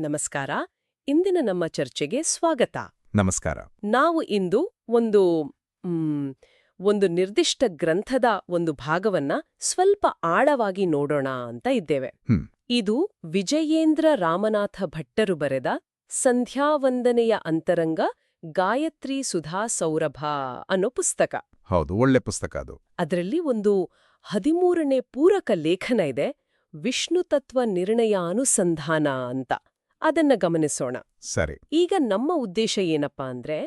ನಮಸ್ಕಾರ. ಇಂದಿನ ನಮ್ಮ ಚರ್ಚೆಗೆ ಸ್ವಾಗತ. ನಮಸ್ಕಾರ. ನಾವು ಇಂದು ಒಂದು ನಿರ್ದಿಷ್ಟ ಗ್ರಂಥದ ಒಂದು ಭಾಗವನ್ನ ಸ್ವಲ್ಪ ಆಳವಾಗಿ ನೋಡೋಣ ಅಂತ ಇದ್ದೇವೆ. ಇದು ವಿಜಯೇಂದ್ರ ರಾಮನಾಥ ಭಟ್ಟರು ಬರೆದ ಸಂಧ್ಯಾವಂದನೆಯ ಅಂತರಂಗ ಗಾಯತ್ರಿ ಸುಧಾ ಸೌರಭ ಅನ್ನೋ ಪುಸ್ತಕ. ಹೌದು, ಒಳ್ಳೆ ಪುಸ್ತಕ ಅದು. ಅದರಲ್ಲಿ ಒಂದು 13ನೇ ಪೂರಕ ಲೇಖನ ಇದೆ, ವಿಷ್ಣು ತತ್ವ ನಿರ್ಣಯ ಅನುಸಂಧಾನ ಅಂತ. ಅದನ್ನ ಗಮನಿಸೋಣ. ಸರಿ. ಈಗ ನಮ್ಮ ಉದ್ದೇಶ ಏನಪ್ಪಾ ಅಂದ್ರೆ,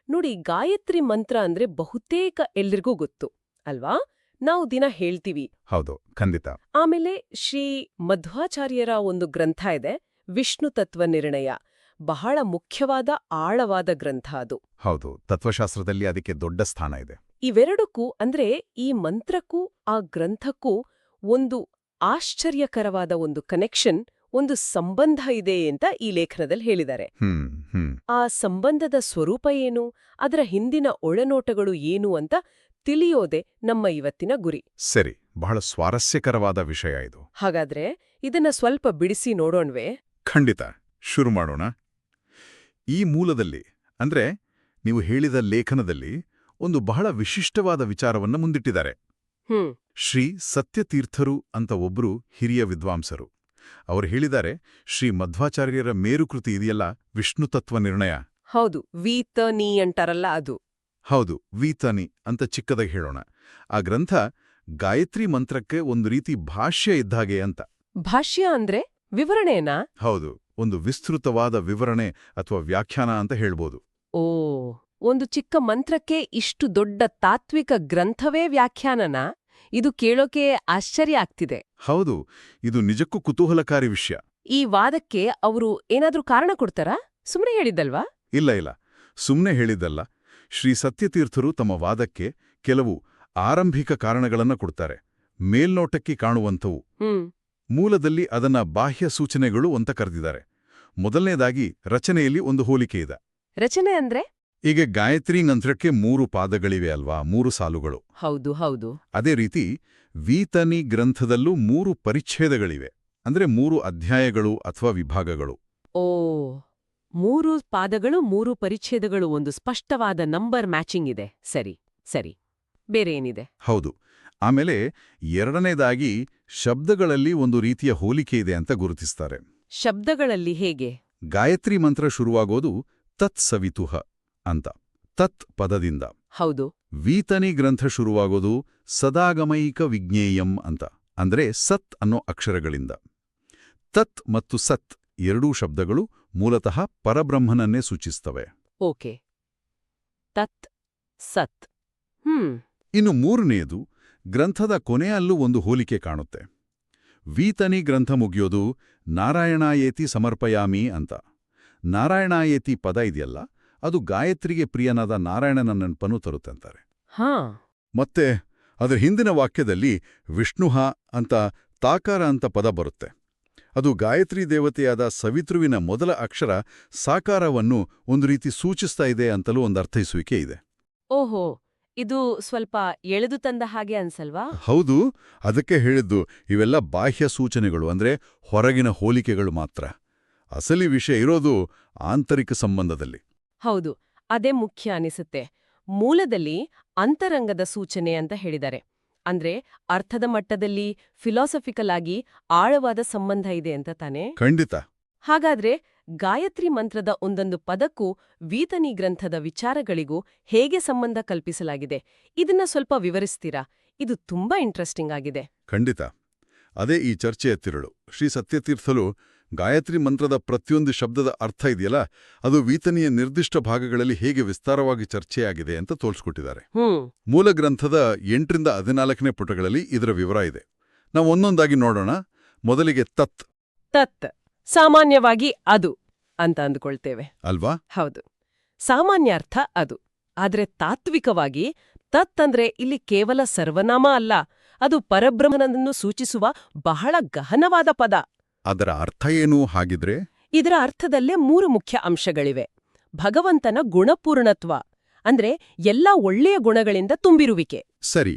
ನೋಡಿ, ಗಾಯತ್ರಿ ಮಂತ್ರ ಅಂದ್ರೆ ಬಹುತೇಕ ಎಲ್ರಿಗೂ ಗೊತ್ತು ಅಲ್ವಾ? ನಾವು ದಿನ ಹೇಳ್ತೀವಿ. ಹೌದು, ಖಂಡಿತ. ಆಮೇಲೆ ಶ್ರೀ ಮಧ್ವಾಚಾರ್ಯರ ಒಂದು ಗ್ರಂಥ ಇದೆ, ವಿಷ್ಣು ತತ್ವ ನಿರ್ಣಯ. ಬಹಳ ಮುಖ್ಯವಾದ ಆಳವಾದ ಗ್ರಂಥ ಅದು. ಹೌದು, ತತ್ವಶಾಸ್ತ್ರದಲ್ಲಿ ಅದಕ್ಕೆ ದೊಡ್ಡ ಸ್ಥಾನ ಇದೆ. ಇವೆರಡಕ್ಕೂ ಅಂದ್ರೆ ಈ ಮಂತ್ರಕ್ಕೂ ಆ ಗ್ರಂಥಕ್ಕೂ ಒಂದು ಆಶ್ಚರ್ಯಕರವಾದ ಒಂದು ಕನೆಕ್ಷನ್, ಒಂದು ಸಂಬಂಧ ಇದೆ ಅಂತ ಈ ಲೇಖನದಲ್ಲಿ ಹೇಳಿದ್ದಾರೆ. ಆ ಸಂಬಂಧದ ಸ್ವರೂಪ ಏನು, ಅದರ ಹಿಂದಿನ ಒಳನೋಟಗಳು ಏನು ಅಂತ ತಿಳಿಯೋದೆ ನಮ್ಮ ಇವತ್ತಿನ ಗುರಿ. ಸರಿ, ಬಹಳ ಸ್ವಾರಸ್ಯಕರವಾದ ವಿಷಯ ಇದು. ಹಾಗಾದ್ರೆ ಇದನ್ನ ಸ್ವಲ್ಪ ಬಿಡಿಸಿ ನೋಡೋಣ್ವೇ? ಖಂಡಿತ, ಶುರು ಮಾಡೋಣ. ಈ ಮೂಲದಲ್ಲಿ ಅಂದ್ರೆ ನೀವು ಹೇಳಿದ ಲೇಖನದಲ್ಲಿ ಒಂದು ಬಹಳ ವಿಶಿಷ್ಟವಾದ ವಿಚಾರವನ್ನ ಮುಂದಿಟ್ಟಿದ್ದಾರೆ. ಶ್ರೀ ಸತ್ಯತೀರ್ಥರು ಅಂತ ಒಬ್ರು ಹಿರಿಯ ವಿದ್ವಾಂಸರು. ಅವರು ಹೇಳಿದ್ದಾರೆ, ಶ್ರೀ ಮಧ್ವಾಚಾರ್ಯರ ಮೇರುಕೃತಿ ಇದೆಯಲ್ಲ, ವಿಷ್ಣು ತತ್ವ ನಿರ್ಣಯ. ಹೌದು, ವೀತನಿ ಅಂತಾರಲ್ಲ ಅದು. ಹೌದು, ವೀತನಿ ಅಂತ ಚಿಕ್ಕದಾಗಿ ಹೇಳೋಣ. ಆ ಗ್ರಂಥ ಗಾಯತ್ರಿ ಮಂತ್ರಕ್ಕೆ ಒಂದು ರೀತಿ ಭಾಷ್ಯ ಇದ್ದಾಗೆ ಅಂತ. ಭಾಷ್ಯ ಅಂದ್ರೆ ವಿವರಣೆನಾ? ಹೌದು, ಒಂದು ವಿಸ್ತೃತವಾದ ವಿವರಣೆ ಅಥವಾ ವ್ಯಾಖ್ಯಾನ ಅಂತ ಹೇಳ್ಬೋದು. ಓ, ಒಂದು ಚಿಕ್ಕ ಮಂತ್ರಕ್ಕೆ ಇಷ್ಟು ದೊಡ್ಡ ತಾತ್ವಿಕ ಗ್ರಂಥವೇ ವ್ಯಾಖ್ಯಾನನಾ? ಇದು ಕೇಳೋಕೆ ಆಶ್ಚರ್ಯ ಆಗ್ತಿದೆ. ಹೌದು, ಇದು ನಿಜಕ್ಕೂ ಕುತೂಹಲಕಾರಿ ವಿಷಯ. ಈ ವಾದಕ್ಕೆ ಅವರು ಏನಾದ್ರೂ ಕಾರಣ ಕೊಡ್ತಾರಾ? ಸುಮ್ಮನೆ ಹೇಳಿದ್ದಲ್ವಾ? ಇಲ್ಲ, ಸುಮ್ಮನೆ ಹೇಳಿದ್ದಲ್ಲ. ಶ್ರೀ ಸತ್ಯತೀರ್ಥರು ತಮ್ಮ ವಾದಕ್ಕೆ ಕೆಲವು ಆರಂಭಿಕ ಕಾರಣಗಳನ್ನ ಕೊಡ್ತಾರೆ, ಮೇಲ್ನೋಟಕ್ಕೆ ಕಾಣುವಂಥವು. ಮೂಲದಲ್ಲಿ ಅದನ್ನ ಬಾಹ್ಯ ಸೂಚನೆಗಳು ಅಂತ ಕರೆದಿದ್ದಾರೆ. ಮೊದಲನೇದಾಗಿ ರಚನೆಯಲ್ಲಿ ಒಂದು ಹೋಲಿಕೆ ಇದೆ. ರಚನೆ ಅಂದ್ರೆ? ಈಗ ಗಾಯತ್ರಿ ಮಂತ್ರಕ್ಕೆ 3 ಪಾದಗಳಿವೆ ಅಲ್ವಾ, 3 ಸಾಲುಗಳು. ಹೌದು. ಅದೇ ರೀತಿ ವೀತನಿ ಗ್ರಂಥದಲ್ಲೂ 3 ಪರಿಚ್ಛೇದಗಳಿವೆ, ಅಂದ್ರೆ 3 ಅಧ್ಯಾಯಗಳು ಅಥವಾ ವಿಭಾಗಗಳು. ಓ, 3 ಪಾದಗಳು, 3 ಪರಿಚ್ಛೇದಗಳು, ಒಂದು ಸ್ಪಷ್ಟವಾದ ನಂಬರ್ ಮ್ಯಾಚಿಂಗ್ ಇದೆ. ಸರಿ. ಬೇರೆ ಏನಿದೆ? ಹೌದು. ಆಮೇಲೆ ಎರಡನೇದಾಗಿ ಶಬ್ದಗಳಲ್ಲಿ ಒಂದು ರೀತಿಯ ಹೋಲಿಕೆ ಇದೆ ಅಂತ ಗುರುತಿಸ್ತಾರೆ. ಶಬ್ದಗಳಲ್ಲಿ ಹೇಗೆ? ಗಾಯತ್ರಿ ಮಂತ್ರ ಶುರುವಾಗೋದು ತತ್ ಸವಿತುಃ ಅಂತ, ತತ್ ಪದದಿಂದ. ಹೌದು. ವೀತನಿ ಗ್ರಂಥ ಶುರುವಾಗೋದು ಸದಾಗಮೈಕ ವಿಜ್ಞೇಯಂ ಅಂತ, ಅಂದ್ರೆ ಸತ್ ಅನ್ನೋ ಅಕ್ಷರಗಳಿಂದ. ತತ್ ಮತ್ತು ಸತ್ ಎರಡೂ ಶಬ್ದಗಳು ಮೂಲತಃ ಪರಬ್ರಹ್ಮನನ್ನೇ ಸೂಚಿಸ್ತವೆ. ಓಕೆ, ತತ್ ಸತ್. ಇನ್ನು ಮೂರನೆಯದು, ಗ್ರಂಥದ ಕೊನೆಯಲ್ಲೂ ಒಂದು ಹೋಲಿಕೆ ಕಾಣುತ್ತೆ. ವೀತನಿ ಗ್ರಂಥ ಮುಗಿಯೋದು ನಾರಾಯಣಾಯೇತಿ ಸಮರ್ಪಯಾಮಿ ಅಂತ. ನಾರಾಯಣಾಯೇತಿ ಪದ ಇದೆಯಲ್ಲ, ಅದು ಗಾಯತ್ರಿಗೆ ಪ್ರಿಯನಾದ ನಾರಾಯಣನ ನೆನಪನ್ನು ತರುತ್ತಂತಾರೆ. ಮತ್ತೆ ಅದರ ಹಿಂದಿನ ವಾಕ್ಯದಲ್ಲಿ ವಿಷ್ಣುಃ ಅಂತ ತಾಕಾರ ಅಂತ ಪದ ಬರುತ್ತೆ. ಅದು ಗಾಯತ್ರಿ ದೇವತೆಯಾದ ಸವಿತೃವಿನ ಮೊದಲ ಅಕ್ಷರ ಸಾಕಾರವನ್ನು ಒಂದು ರೀತಿ ಸೂಚಿಸ್ತಾ ಇದೆ ಅಂತಲೂ ಒಂದು ಅರ್ಥೈಸುವಿಕೆ ಇದೆ. ಓಹೋ, ಇದು ಸ್ವಲ್ಪ ಎಳೆದು ತಂದ ಹಾಗೆ ಅನ್ಸಲ್ವಾ? ಹೌದು, ಅದಕ್ಕೆ ಹೇಳಿದ್ದು ಇವೆಲ್ಲ ಬಾಹ್ಯ ಸೂಚನೆಗಳು, ಅಂದ್ರೆ ಹೊರಗಿನ ಹೋಲಿಕೆಗಳು ಮಾತ್ರ. ಅಸಲಿ ವಿಷಯ ಇರೋದು ಆಂತರಿಕ ಸಂಬಂಧದಲ್ಲಿ. ಹೌದು, ಅದೇ ಮುಖ್ಯ ಅನಿಸುತ್ತೆ. ಮೂಲದಲ್ಲಿ ಅಂತರಂಗದ ಸೂಚನೆ ಅಂತ ಹೇಳಿದ್ದಾರೆ. ಅಂದ್ರೆ ಅರ್ಥದ ಮಟ್ಟದಲ್ಲಿ ಫಿಲಾಸಫಿಕಲ್ ಆಗಿ ಆಳವಾದ ಸಂಬಂಧ ಇದೆ ಅಂತ ತಾನೆ? ಖಂಡಿತ. ಹಾಗಾದ್ರೆ ಗಾಯತ್ರಿ ಮಂತ್ರದ ಒಂದೊಂದು ಪದಕ್ಕೂ ವೀತನಿ ಗ್ರಂಥದ ವಿಚಾರಗಳಿಗೂ ಹೇಗೆ ಸಂಬಂಧ ಕಲ್ಪಿಸಲಾಗಿದೆ, ಇದನ್ನ ಸ್ವಲ್ಪ ವಿವರಿಸ್ತೀರಾ? ಇದು ತುಂಬಾ ಇಂಟ್ರೆಸ್ಟಿಂಗ್ ಆಗಿದೆ. ಖಂಡಿತ. ಅದೇ ಈ ಚರ್ಚೆಯ ತಿರುಳು. ಶ್ರೀ ಸತ್ಯತೀರ್ಥರು ಗಾಯತ್ರಿ ಮಂತ್ರದ ಪ್ರತಿಯೊಂದು ಶಬ್ದದ ಅರ್ಥ ಇದೆಯಲ್ಲ, ಅದು ವೀತನಿಯ ನಿರ್ದಿಷ್ಟ ಭಾಗಗಳಲ್ಲಿ ಹೇಗೆ ವಿಸ್ತಾರವಾಗಿ ಚರ್ಚೆಯಾಗಿದೆ ಅಂತ ತೋರಿಸ್ಕೊಟ್ಟಿದ್ದಾರೆ. ಮೂಲ ಗ್ರಂಥದ 8ರಿಂದ 14ನೇ ಪುಟಗಳಲ್ಲಿ ಇದರ ವಿವರ ಇದೆ. ನಾವು ಒಂದೊಂದಾಗಿ ನೋಡೋಣ. ಮೊದಲಿಗೆ ತತ್. ತತ್ ಸಾಮಾನ್ಯವಾಗಿ ಅದು ಅಂತ ಅಂದುಕೊಳ್ತೇವೆ ಅಲ್ವಾ? ಹೌದು, ಸಾಮಾನ್ಯ ಅರ್ಥ ಅದು. ಆದ್ರೆ ತಾತ್ವಿಕವಾಗಿ ತತ್ ಅಂದ್ರೆ ಇಲ್ಲಿ ಕೇವಲ ಸರ್ವನಾಮ ಅಲ್ಲ, ಅದು ಪರಬ್ರಹ್ಮನನ್ನು ಸೂಚಿಸುವ ಬಹಳ ಗಹನವಾದ ಪದ. ಅದರ ಅರ್ಥ ಏನು ಹಾಗಿದ್ರೆ? ಇದರ ಅರ್ಥದಲ್ಲೇ 3 ಮುಖ್ಯ ಅಂಶಗಳಿವೆ. ಭಗವಂತನ ಗುಣಪೂರ್ಣತ್ವ, ಅಂದ್ರೆ ಎಲ್ಲ ಒಳ್ಳೆಯ ಗುಣಗಳಿಂದ ತುಂಬಿರುವಿಕೆ. ಸರಿ.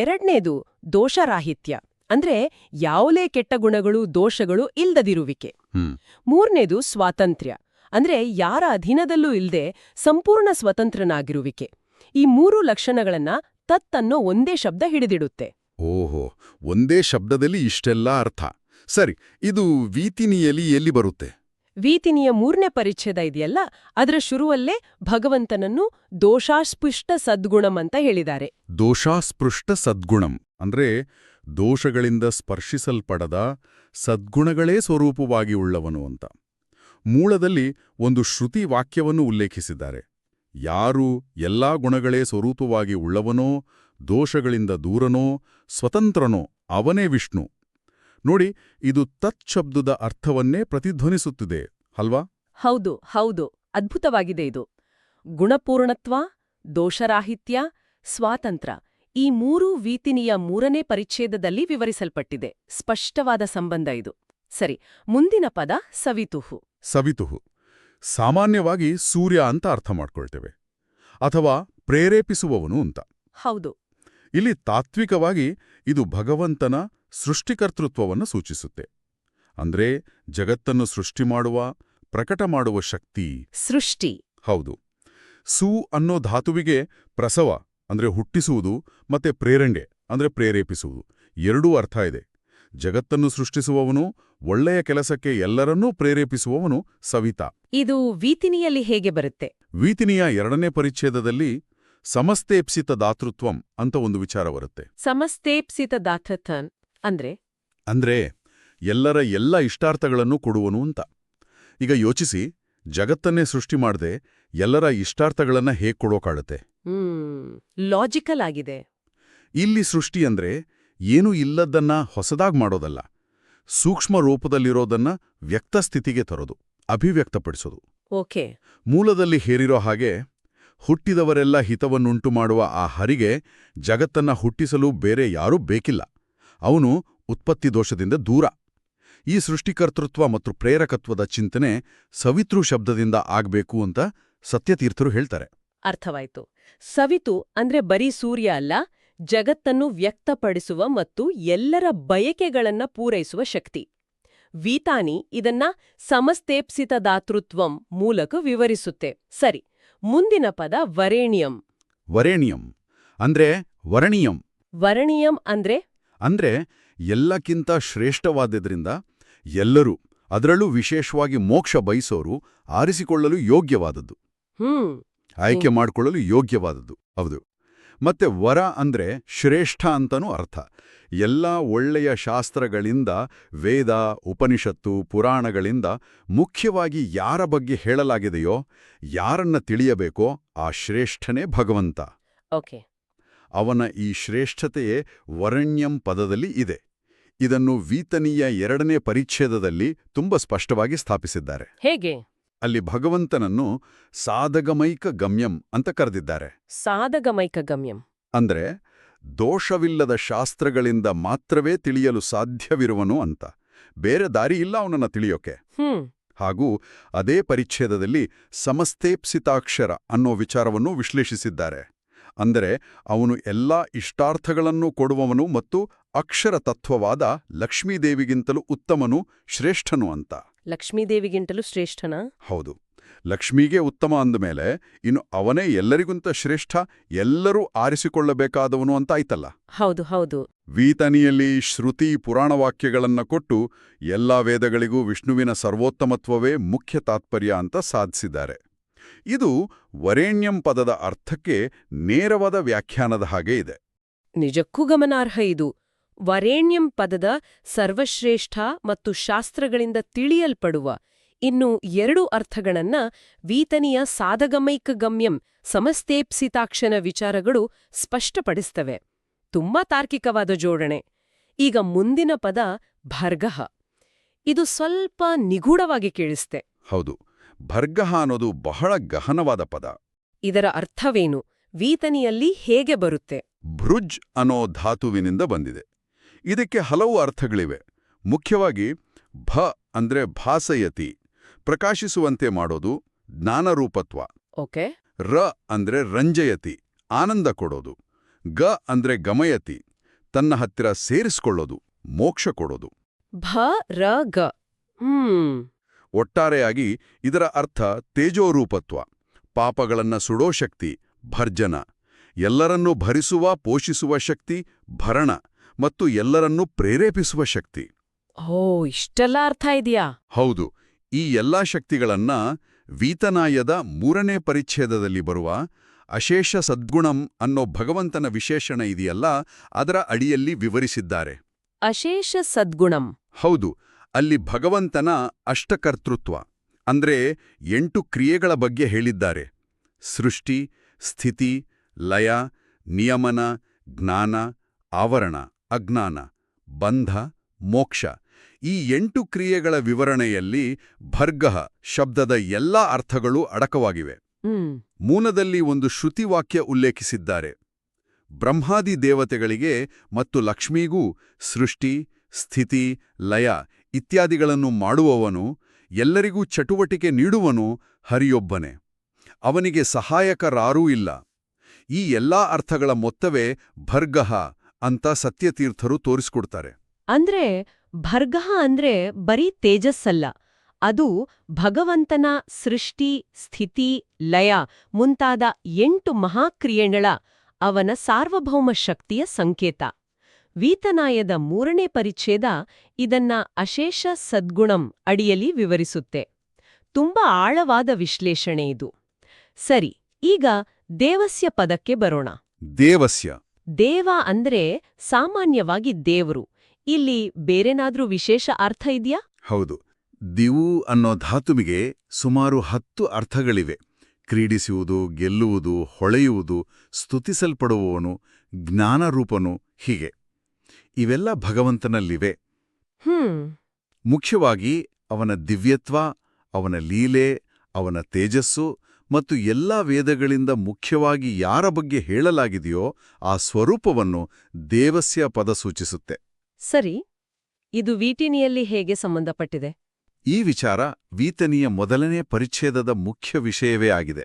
ಎರಡನೇದು ದೋಷರಾಹಿತ್ಯ, ಅಂದ್ರೆ ಯಾವುದೇ ಕೆಟ್ಟ ಗುಣಗಳು ದೋಷಗಳು ಇಲ್ದದಿರುವಿಕೆ. ಹ್ಮ್ ಮೂರನೇದು ಸ್ವಾತಂತ್ರ್ಯ ಅಂದ್ರೆ ಯಾರ ಅಧೀನದಲ್ಲೂ ಇಲ್ದೆ ಸಂಪೂರ್ಣ ಸ್ವತಂತ್ರನಾಗಿರುವಿಕೆ. ಈ ಮೂರು ಲಕ್ಷಣಗಳನ್ನ ತತ್ ಅನ್ನೋ ಒಂದೇ ಶಬ್ದ ಹಿಡಿದಿಡುತ್ತೆ. ಓಹೋ, ಒಂದೇ ಶಬ್ದದಲ್ಲಿ ಇಷ್ಟೆಲ್ಲ ಅರ್ಥ. ಸರಿ, ಇದು ವೀತಿನಿಯಲ್ಲಿ ಎಲ್ಲಿ ಬರುತ್ತೆ? ವೀತಿನಿಯ 3ನೇ ಪರಿಚ್ಛೇದ ಇದೆಯಲ್ಲ, ಅದರ ಶುರುವಲ್ಲೇ ಭಗವಂತನನ್ನು ದೋಷಾಸ್ಪೃಷ್ಟ ಸದ್ಗುಣಂ ಅಂತ ಹೇಳಿದ್ದಾರೆ. ದೋಷಾಸ್ಪೃಷ್ಟ ಸದ್ಗುಣಂ ಅಂದ್ರೆ ದೋಷಗಳಿಂದ ಸ್ಪರ್ಶಿಸಲ್ಪಡದ ಸದ್ಗುಣಗಳೇ ಸ್ವರೂಪವಾಗಿ ಉಳ್ಳವನು ಅಂತ. ಮೂಲದಲ್ಲಿ ಒಂದು ಶ್ರುತಿ ವಾಕ್ಯವನ್ನು ಉಲ್ಲೇಖಿಸಿದ್ದಾರೆ. ಯಾರು ಎಲ್ಲಾ ಗುಣಗಳೇ ಸ್ವರೂಪವಾಗಿ ಉಳ್ಳವನೋ, ದೋಷಗಳಿಂದ ದೂರನೋ, ಸ್ವತಂತ್ರನೋ ಅವನೇ ವಿಷ್ಣು. ನೋಡಿ, ಇದು ತತ್ಶಬ್ದದ ಅರ್ಥವನ್ನೇ ಪ್ರತಿಧ್ವನಿಸುತ್ತಿದೆ ಅಲ್ವಾ? ಹೌದು ಹೌದು, ಅದ್ಭುತವಾಗಿದೆ ಇದು. ಗುಣಪೂರ್ಣತ್ವ, ದೋಷರಾಹಿತ್ಯ, ಸ್ವಾತಂತ್ರ್ಯ ಈ ಮೂರೂ ವೀತಿನಿಯ 3ನೇ ಪರಿಚ್ಛೇದದಲ್ಲಿ ವಿವರಿಸಲ್ಪಟ್ಟಿದೆ. ಸ್ಪಷ್ಟವಾದ ಸಂಬಂಧ ಇದು. ಸರಿ, ಮುಂದಿನ ಪದ ಸವಿತುಹು. ಸವಿತುಹು ಸಾಮಾನ್ಯವಾಗಿ ಸೂರ್ಯ ಅಂತ ಅರ್ಥ ಮಾಡ್ಕೊಳ್ತೇವೆ, ಅಥವಾ ಪ್ರೇರೇಪಿಸುವವನು ಅಂತ. ಹೌದು. ಇಲ್ಲಿ ತಾತ್ವಿಕವಾಗಿ ಇದು ಭಗವಂತನ ಸೃಷ್ಟಿಕರ್ತೃತ್ವವನ್ನು ಸೂಚಿಸುತ್ತೆ. ಅಂದ್ರೆ ಜಗತ್ತನ್ನು ಸೃಷ್ಟಿ ಮಾಡುವ, ಪ್ರಕಟ ಮಾಡುವ ಶಕ್ತಿ. ಸೃಷ್ಟಿ. ಹೌದು. ಸು ಅನ್ನೋ ಧಾತುವಿಗೆ ಪ್ರಸವ ಅಂದ್ರೆ ಹುಟ್ಟಿಸುವುದು ಮತ್ತೆ ಪ್ರೇರಣೆ ಅಂದ್ರೆ ಪ್ರೇರೇಪಿಸುವುದು ಎರಡೂ ಅರ್ಥ ಇದೆ. ಜಗತ್ತನ್ನು ಸೃಷ್ಟಿಸುವವನು, ಒಳ್ಳೆಯ ಕೆಲಸಕ್ಕೆ ಎಲ್ಲರನ್ನೂ ಪ್ರೇರೇಪಿಸುವವನು ಸವಿತ. ಇದು ವೀತಿನಿಯಲ್ಲಿ ಹೇಗೆ ಬರುತ್ತೆ? ವೀತಿನಿಯ 2ನೇ ಪರಿಚ್ಛೇದದಲ್ಲಿ ಸಮಸ್ತೇಪ್ಸಿತ ದಾತೃತ್ವಂ ಅಂತ ಒಂದು ವಿಚಾರ ಬರುತ್ತೆ. ಸಮಸ್ತೇಪ್ಸಿತ ದಾತೃತ್ವಂ ಅಂದ್ರೆ ಎಲ್ಲರ ಎಲ್ಲ ಇಷ್ಟಾರ್ಥಗಳನ್ನು ಕೊಡುವನು ಅಂತ. ಈಗ ಯೋಚಿಸಿ, ಜಗತ್ತನ್ನೇ ಸೃಷ್ಟಿ ಮಾಡದೆ ಎಲ್ಲರ ಇಷ್ಟಾರ್ಥಗಳನ್ನ ಹೇಗೆ ಕೊಡೋಕಾಗತ್ತೆ? ಲಾಜಿಕಲ್ ಆಗಿದೆ. ಇಲ್ಲಿ ಸೃಷ್ಟಿ ಅಂದ್ರೆ ಏನೂ ಇಲ್ಲದ್ದನ್ನ ಹೊಸದಾಗ್ ಮಾಡೋದಲ್ಲ, ಸೂಕ್ಷ್ಮ ರೂಪದಲ್ಲಿರೋದನ್ನ ವ್ಯಕ್ತಸ್ಥಿತಿಗೆ ತರೋದು, ಅಭಿವ್ಯಕ್ತಪಡಿಸೋದು. ಓಕೆ. ಮೂಲದಲ್ಲಿ ಹೇರಿರೋ ಹಾಗೆ ಹುಟ್ಟಿದವರೆಲ್ಲ ಹಿತವನ್ನುಂಟು ಮಾಡುವ ಆ ಹರಿಗೆ ಜಗತ್ತನ್ನ ಹುಟ್ಟಿಸಲು ಬೇರೆ ಯಾರೂ ಬೇಕಿಲ್ಲ. ಅವನು ಉತ್ಪತ್ತಿ ದೋಷದಿಂದ ದೂರ. ಈ ಸೃಷ್ಟಿಕರ್ತೃತ್ವ ಮತ್ತು ಪ್ರೇರಕತ್ವದ ಚಿಂತನೆ ಸವಿತೃ ಶಬ್ದದಿಂದ ಆಗ್ಬೇಕು ಅಂತ ಸತ್ಯತೀರ್ಥರು ಹೇಳ್ತಾರೆ. ಅರ್ಥವಾಯ್ತು. ಸವಿತು ಅಂದ್ರೆ ಬರೀ ಸೂರ್ಯ ಅಲ್ಲ, ಜಗತ್ತನ್ನು ವ್ಯಕ್ತಪಡಿಸುವ ಮತ್ತು ಎಲ್ಲರ ಬಯಕೆಗಳನ್ನ ಪೂರೈಸುವ ಶಕ್ತಿ. ವೀತಾನಿ ಇದನ್ನ ಸಮಸ್ತೇಪ್ಸಿತ ದಾತೃತ್ವಂ ಮೂಲಕ ವಿವರಿಸುತ್ತೆ. ಸರಿ, ಮುಂದಿನ ಪದ ವರೇಣ್ಯಂ. ವರೇಣ್ಯಂ ಅಂದ್ರೆ ವರಣೀಯಂ. ವರಣೀಯಂ ಅಂದ್ರೆ ಎಲ್ಲಕ್ಕಿಂತ ಶ್ರೇಷ್ಠವಾದ್ರಿಂದ ಎಲ್ಲರೂ, ಅದರಲ್ಲೂ ವಿಶೇಷವಾಗಿ ಮೋಕ್ಷ ಬಯಸೋರು ಆರಿಸಿಕೊಳ್ಳಲು ಯೋಗ್ಯವಾದದ್ದು, ಆಯ್ಕೆ ಮಾಡಿಕೊಳ್ಳಲು ಯೋಗ್ಯವಾದದ್ದು. ಹೌದು. ಮತ್ತೆ ವರ ಅಂದ್ರೆ ಶ್ರೇಷ್ಠ ಅಂತನೂ ಅರ್ಥ. ಎಲ್ಲ ಒಳ್ಳೆಯ ಶಾಸ್ತ್ರಗಳಿಂದ, ವೇದ, ಉಪನಿಷತ್ತು, ಪುರಾಣಗಳಿಂದ ಮುಖ್ಯವಾಗಿ ಯಾರ ಬಗ್ಗೆ ಹೇಳಲಾಗಿದೆಯೋ, ಯಾರನ್ನ ತಿಳಿಯಬೇಕೋ ಆ ಶ್ರೇಷ್ಠನೇ ಭಗವಂತ. ಓಕೆ. ಅವನ ಈ ಶ್ರೇಷ್ಠತೆಯೇ ವರಣ್ಯಂ ಪದದಲ್ಲಿ ಇದೆ. ಇದನ್ನು ವೀತನಿಯ 2ನೇ ಪರಿಚ್ಛೇದದಲ್ಲಿ ತುಂಬ ಸ್ಪಷ್ಟವಾಗಿ ಸ್ಥಾಪಿಸಿದ್ದಾರೆ. ಹೇಗೆ? ಅಲ್ಲಿ ಭಗವಂತನನ್ನು ಸಾಧಗಮೈಕ ಗಮ್ಯಂ ಅಂತ ಕರೆದಿದ್ದಾರೆ. ಸಾಧಗಮೈಕ ಗಮ್ಯಂ ಅಂದ್ರೆ ದೋಷವಿಲ್ಲದ ಶಾಸ್ತ್ರಗಳಿಂದ ಮಾತ್ರವೇ ತಿಳಿಯಲು ಸಾಧ್ಯವಿರುವನು ಅಂತ. ಬೇರೆ ದಾರಿ ಇಲ್ಲ ಅವನನ್ನ ತಿಳಿಯೋಕೆ. ಹಾಗೂ ಅದೇ ಪರಿಚ್ಛೇದದಲ್ಲಿ ಸಮಸ್ತೇಪ್ಸಿತಾಕ್ಷರ ಅನ್ನೋ ವಿಚಾರವನ್ನು ವಿಶ್ಲೇಷಿಸಿದ್ದಾರೆ. ಅಂದರೆ ಅವನು ಎಲ್ಲಾ ಇಷ್ಟಾರ್ಥಗಳನ್ನೂ ಕೊಡುವವನು ಮತ್ತು ಅಕ್ಷರ ತತ್ವವಾದ ಲಕ್ಷ್ಮೀದೇವಿಗಿಂತಲೂ ಉತ್ತಮನು, ಶ್ರೇಷ್ಠನು ಅಂತ. ಲಕ್ಷ್ಮೀದೇವಿಗಿಂತಲೂ ಶ್ರೇಷ್ಠನಾ? ಹೌದು. ಲಕ್ಷ್ಮೀಗೆ ಉತ್ತಮ ಅಂದಮೇಲೆ ಇನ್ನು ಅವನೇ ಎಲ್ಲರಿಗಿಂತ ಶ್ರೇಷ್ಠ, ಎಲ್ಲರೂ ಆರಿಸಿಕೊಳ್ಳಬೇಕಾದವನು ಅಂತ ಆಯ್ತಲ್ಲ. ಹೌದು ಹೌದು. ವೀತನಿಯಲ್ಲಿ ಶ್ರುತಿ ಪುರಾಣವಾಕ್ಯಗಳನ್ನ ಕೊಟ್ಟು ಎಲ್ಲಾ ವೇದಗಳಿಗೂ ವಿಷ್ಣುವಿನ ಸರ್ವೋತ್ತಮತ್ವವೇ ಮುಖ್ಯ ತಾತ್ಪರ್ಯ ಅಂತ ಸಾಧಿಸಿದ್ದಾರೆ. ಇದು ವರೇಣ್ಯಂ ಪದದ ಅರ್ಥಕ್ಕೆ ನೇರವಾದ ವ್ಯಾಖ್ಯಾನದ ಹಾಗೆ ಇದೆ. ನಿಜಕ್ಕೂ ಗಮನಾರ್ಹ ಇದು. ವರೇಣ್ಯಂ ಪದದ ಸರ್ವಶ್ರೇಷ್ಠ ಮತ್ತು ಶಾಸ್ತ್ರಗಳಿಂದ ತಿಳಿಯಲ್ಪಡುವ ಇನ್ನು 2 ಅರ್ಥಗಳನ್ನ ವೀತನಿಯ ಸಾಧಗಮೈಕ ಗಮ್ಯಂ ಸಮಸ್ತೇಪ್ಸಿತಾಕ್ಷನ ವಿಚಾರಗಳು ಸ್ಪಷ್ಟಪಡಿಸ್ತವೆ. ತುಂಬಾ ತಾರ್ಕಿಕವಾದ ಜೋಡಣೆ. ಈಗ ಮುಂದಿನ ಪದ ಭರ್ಗಃ. ಇದು ಸ್ವಲ್ಪ ನಿಗೂಢವಾಗಿ ಕೇಳಿಸ್ತೆ. ಹೌದು, ಭರ್ಗಃ ಅನ್ನೋದು ಬಹಳ ಗಹನವಾದ ಪದ. ಇದರ ಅರ್ಥವೇನು? ವೀತನಿಯಲ್ಲಿ ಹೇಗೆ ಬರುತ್ತೆ? ಭೃಜ್ ಅನ್ನೋ ಧಾತುವಿನಿಂದ ಬಂದಿದೆ. ಇದಕ್ಕೆ ಹಲವು ಅರ್ಥಗಳಿವೆ. ಮುಖ್ಯವಾಗಿ ಭ ಅಂದ್ರೆ ಭಾಸಯತಿ, ಪ್ರಕಾಶಿಸುವಂತೆ ಮಾಡೋದು, ಜ್ಞಾನರೂಪತ್ವ. ಓಕೆ. ರ ಅಂದ್ರೆ ರಂಜಯತಿ, ಆನಂದ ಕೊಡೋದು. ಗ ಅಂದ್ರೆ ಗಮಯತಿ, ತನ್ನ ಹತ್ತಿರ ಸೇರಿಸ್ಕೊಳ್ಳೋದು, ಮೋಕ್ಷ ಕೊಡೋದು. ಭ ರ ಗ ಹ್ಮ್ ಒಟ್ಟಾರೆಯಾಗಿ ಇದರ ಅರ್ಥ ತೇಜೋರೂಪತ್ವ, ಪಾಪಗಳನ್ನ ಸುಡೋ ಶಕ್ತಿ ಭರ್ಜನ, ಎಲ್ಲರನ್ನೂ ಭರಿಸುವ ಪೋಷಿಸುವ ಶಕ್ತಿ ಭರಣ ಮತ್ತು ಎಲ್ಲರನ್ನೂ ಪ್ರೇರೇಪಿಸುವ ಶಕ್ತಿ. ಓ ಇಷ್ಟೆಲ್ಲ ಅರ್ಥ ಇದೆಯಾ? ಹೌದು, ಈ ಎಲ್ಲಾ ಶಕ್ತಿಗಳನ್ನ ವೀತನಾಯದ 3ನೇ ಪರಿಚ್ಛೇದದಲ್ಲಿ ಬರುವ ಅಶೇಷ ಸದ್ಗುಣಂ ಅನ್ನೋ ಭಗವಂತನ ವಿಶೇಷಣ ಇದೆಯಲ್ಲ, ಅದರ ಅಡಿಯಲ್ಲಿ ವಿವರಿಸಿದ್ದಾರೆ. ಅಶೇಷ ಸದ್ಗುಣಂ. ಹೌದು, ಅಲ್ಲಿ ಭಗವಂತನ ಅಷ್ಟಕರ್ತೃತ್ವ ಅಂದ್ರೆ 8 ಕ್ರಿಯೆಗಳ ಬಗ್ಗೆ ಹೇಳಿದ್ದಾರೆ. ಸೃಷ್ಟಿ, ಸ್ಥಿತಿ, ಲಯ, ನಿಯಮನ, ಜ್ಞಾನ, ಆವರಣ, ಅಜ್ಞಾನ, ಬಂಧ, ಮೋಕ್ಷ. ಈ 8 ಕ್ರಿಯೆಗಳ ವಿವರಣೆಯಲ್ಲಿ ಭರ್ಗಃ ಶಬ್ದದ ಎಲ್ಲಾ ಅರ್ಥಗಳೂ ಅಡಕವಾಗಿವೆ. ಮೂಲದಲ್ಲಿ ಒಂದು ಶ್ರುತಿವಾಕ್ಯ ಉಲ್ಲೇಖಿಸಿದ್ದಾರೆ. ಬ್ರಹ್ಮಾದಿ ದೇವತೆಗಳಿಗೆ ಮತ್ತು ಲಕ್ಷ್ಮೀಗೂ ಸೃಷ್ಟಿ, ಸ್ಥಿತಿ, ಲಯ ಇತ್ಯಾದಿಗಳನ್ನು ಮಾಡುವವನು, ಎಲ್ಲರಿಗೂ ಚಟುವಟಿಕೆ ನೀಡುವನು ಹರಿಯೊಬ್ಬನೇ. ಅವನಿಗೆ ಸಹಾಯಕರಾರೂ ಇಲ್ಲ. ಈ ಎಲ್ಲಾ ಅರ್ಥಗಳ ಮೊತ್ತವೇ ಭರ್ಗಃ ಅಂತ ಸತ್ಯತೀರ್ಥರು ತೋರಿಸ್ಕೊಡ್ತಾರೆ. ಅಂದ್ರೆ ಭರ್ಗಃ ಅಂದ್ರೆ ಬರೀ ತೇಜಸ್ಸಲ್ಲ, ಅದು ಭಗವಂತನ ಸೃಷ್ಟಿ, ಸ್ಥಿತಿ, ಲಯ ಮುಂತಾದ 8 ಮಹಾಕ್ರಿಯೆಗಳ ಅವನ ಸಾರ್ವಭೌಮ ಶಕ್ತಿಯ ಸಂಕೇತ. ವೀತನಾಯದ 3ನೇ ಪರಿಚ್ಛೇದ ಇದನ್ನ ಅಶೇಷ ಸದ್ಗುಣಂ ಅಡಿಯಲ್ಲಿ ವಿವರಿಸುತ್ತೆ. ತುಂಬಾ ಆಳವಾದ ವಿಶ್ಲೇಷಣೆ ಇದು. ಸರಿ, ಈಗ ದೇವಸ್ಯ ಪದಕ್ಕೆ ಬರೋಣ. ದೇವಸ್ಯ. ದೇವ ಅಂದ್ರೆ ಸಾಮಾನ್ಯವಾಗಿ ದೇವರು. ಇಲ್ಲಿ ಬೇರೆನಾದ್ರೂ ವಿಶೇಷ ಅರ್ಥ ಇದೆಯಾ? ಹೌದು, ದಿವು ಅನ್ನೋ ಧಾತುವಿಗೆ ಸುಮಾರು 10 ಅರ್ಥಗಳಿವೆ. ಕ್ರೀಡಿಸುವುದು, ಗೆಲ್ಲುವುದು, ಹೊಳೆಯುವುದು, ಸ್ತುತಿಸಲ್ಪಡುವವನು, ಜ್ಞಾನರೂಪನು, ಹೀಗೆ ಇವೆಲ್ಲ ಭಗವಂತನಲ್ಲಿವೆ. ಮುಖ್ಯವಾಗಿ ಅವನ ದಿವ್ಯತ್ವ, ಅವನ ಲೀಲೆ, ಅವನ ತೇಜಸ್ಸು ಮತ್ತು ಎಲ್ಲಾ ವೇದಗಳಿಂದ ಮುಖ್ಯವಾಗಿ ಯಾರ ಬಗ್ಗೆ ಹೇಳಲಾಗಿದೆಯೋ ಆ ಸ್ವರೂಪವನ್ನು ದೇವಸ್ಯ ಪದ ಸೂಚಿಸುತ್ತೆ. ಸರಿ, ಇದು ವೀಟಿನಿಯಲ್ಲಿ ಹೇಗೆ ಸಂಬಂಧಪಟ್ಟಿದೆ? ಈ ವಿಚಾರ ವೀತನಿಯ 1ನೇ ಪರಿಚ್ಛೇದದ ಮುಖ್ಯ ವಿಷಯವೇ ಆಗಿದೆ.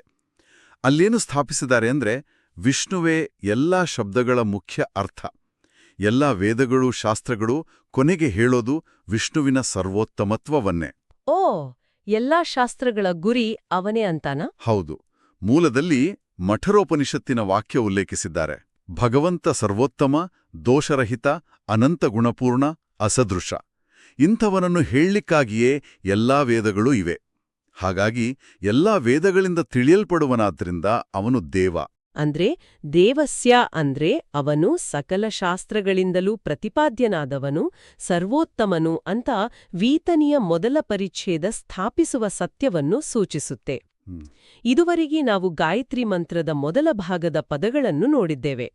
ಅಲ್ಲೇನು ಸ್ಥಾಪಿಸಿದ್ದಾರೆ ಅಂದ್ರೆ, ವಿಷ್ಣುವೇ ಎಲ್ಲಾ ಶಬ್ದಗಳ ಮುಖ್ಯ ಅರ್ಥ. ಎಲ್ಲಾ ವೇದಗಳು, ಶಾಸ್ತ್ರಗಳು ಕೊನೆಗೆ ಹೇಳೋದು ವಿಷ್ಣುವಿನ ಸರ್ವೋತ್ತಮತ್ವವನ್ನೇ. ಓ, ಎಲ್ಲಾ ಶಾಸ್ತ್ರಗಳ ಗುರಿ ಅವನೇ ಅಂತಾನ? ಹೌದು. ಮೂಲದಲ್ಲಿ ಮಠರೋಪನಿಷತ್ತಿನ ವಾಕ್ಯ ಉಲ್ಲೇಖಿಸಿದ್ದಾರೆ. ಭಗವಂತ ಸರ್ವೋತ್ತಮ, ದೋಷರಹಿತ, ಅನಂತ ಗುಣಪೂರ್ಣ, ಅಸದೃಶ. ಇಂಥವನನ್ನು ಹೇಳಲಿಕ್ಕಾಗಿಯೇ ಎಲ್ಲಾ ವೇದಗಳೂ ಇವೆ. ಹಾಗಾಗಿ ಎಲ್ಲಾ ವೇದಗಳಿಂದ ತಿಳಿಯಲ್ಪಡುವನಾದ್ರಿಂದ ಅವನು ದೇವ. ಅಂದ್ರೆ ದೇವಸ್ಯ ಅಂದ್ರೆ ಅವನು ಸಕಲ ಶಾಸ್ತ್ರಗಳಿಂದಲೂ ಪ್ರತಿಪಾದ್ಯನಾದವನು, ಸರ್ವೋತ್ತಮನು ಅಂತ ವೀತನಿಯ 1 ಪರಿಚ್ಛೇದ ಸ್ಥಾಪಿಸುವ ಸತ್ಯವನ್ನು ಸೂಚಿಸುತ್ತೆ. ಇದುವರೆಗೆ ನಾವು ಗಾಯತ್ರಿ ಮಂತ್ರದ 1 ಭಾಗದ ಪದಗಳನ್ನು ನೋಡಿದ್ದೇವೆ.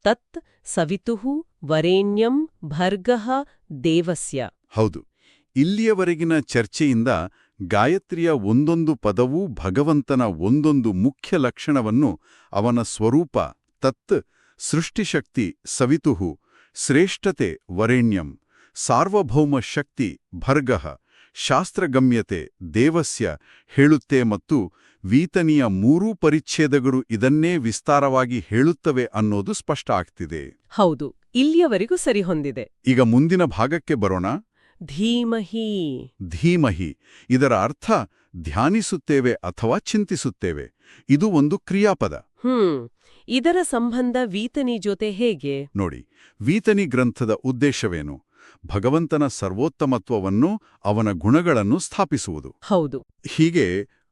ತತ್ ಸವಿತುಃ ವರೇಣ್ಯಂ ಭರ್ಗಃ ದೇವಸ್ಯ. ಹೌದು, ಇಲ್ಲಿಯವರೆಗಿನ ಚರ್ಚೆಯಿಂದ ಗಾಯತ್ರಿಯ ಒಂದೊಂದು ಪದವೂ ಭಗವಂತನ ಒಂದೊಂದು ಮುಖ್ಯ ಲಕ್ಷಣವನ್ನು, ಅವನ ಸ್ವರೂಪ ತತ್, ಸೃಷ್ಟಿಶಕ್ತಿ ಸವಿತುಃ, ಶ್ರೇಷ್ಠತೆ ವರೇಣ್ಯಂ, ಸಾರ್ವಭೌಮ ಶಕ್ತಿ ಭರ್ಗಃ, ಶಾಸ್ತ್ರಗಮ್ಯತೆ ದೇವಸ್ಯ ಹೇಳುತ್ತೆ. ಮತ್ತು ವೀತನಿಯ 3 ಪರಿಚ್ಛೇದಗಳು ಇದನ್ನೇ ವಿಸ್ತಾರವಾಗಿ ಹೇಳುತ್ತವೆ ಅನ್ನೋದು ಸ್ಪಷ್ಟ ಆಗ್ತಿದೆ. ಹೌದು, ಇಲ್ಲಿಯವರೆಗೂ ಸರಿಹೊಂದಿದೆ. ಈಗ ಮುಂದಿನ ಭಾಗಕ್ಕೆ ಬರೋಣ. ಧೀಮಹಿ. ಧೀಮಹಿ ಇದರ ಅರ್ಥ ಧ್ಯಾನಿಸುತ್ತೇವೆ ಅಥವಾ ಚಿಂತಿಸುತ್ತೇವೆ. ಇದು ಒಂದು ಕ್ರಿಯಾಪದ. ಇದರ ಸಂಬಂಧ ವೀತನಿ ಜೊತೆ ಹೇಗೆ? ನೋಡಿ, ವೀತನಿ ಗ್ರಂಥದ ಉದ್ದೇಶವೇನು? ಭಗವಂತನ ಸರ್ವೋತ್ತಮತ್ವವನ್ನು, ಅವನ ಗುಣಗಳನ್ನು ಸ್ಥಾಪಿಸುವುದು. ಹೌದು. ಹೀಗೆ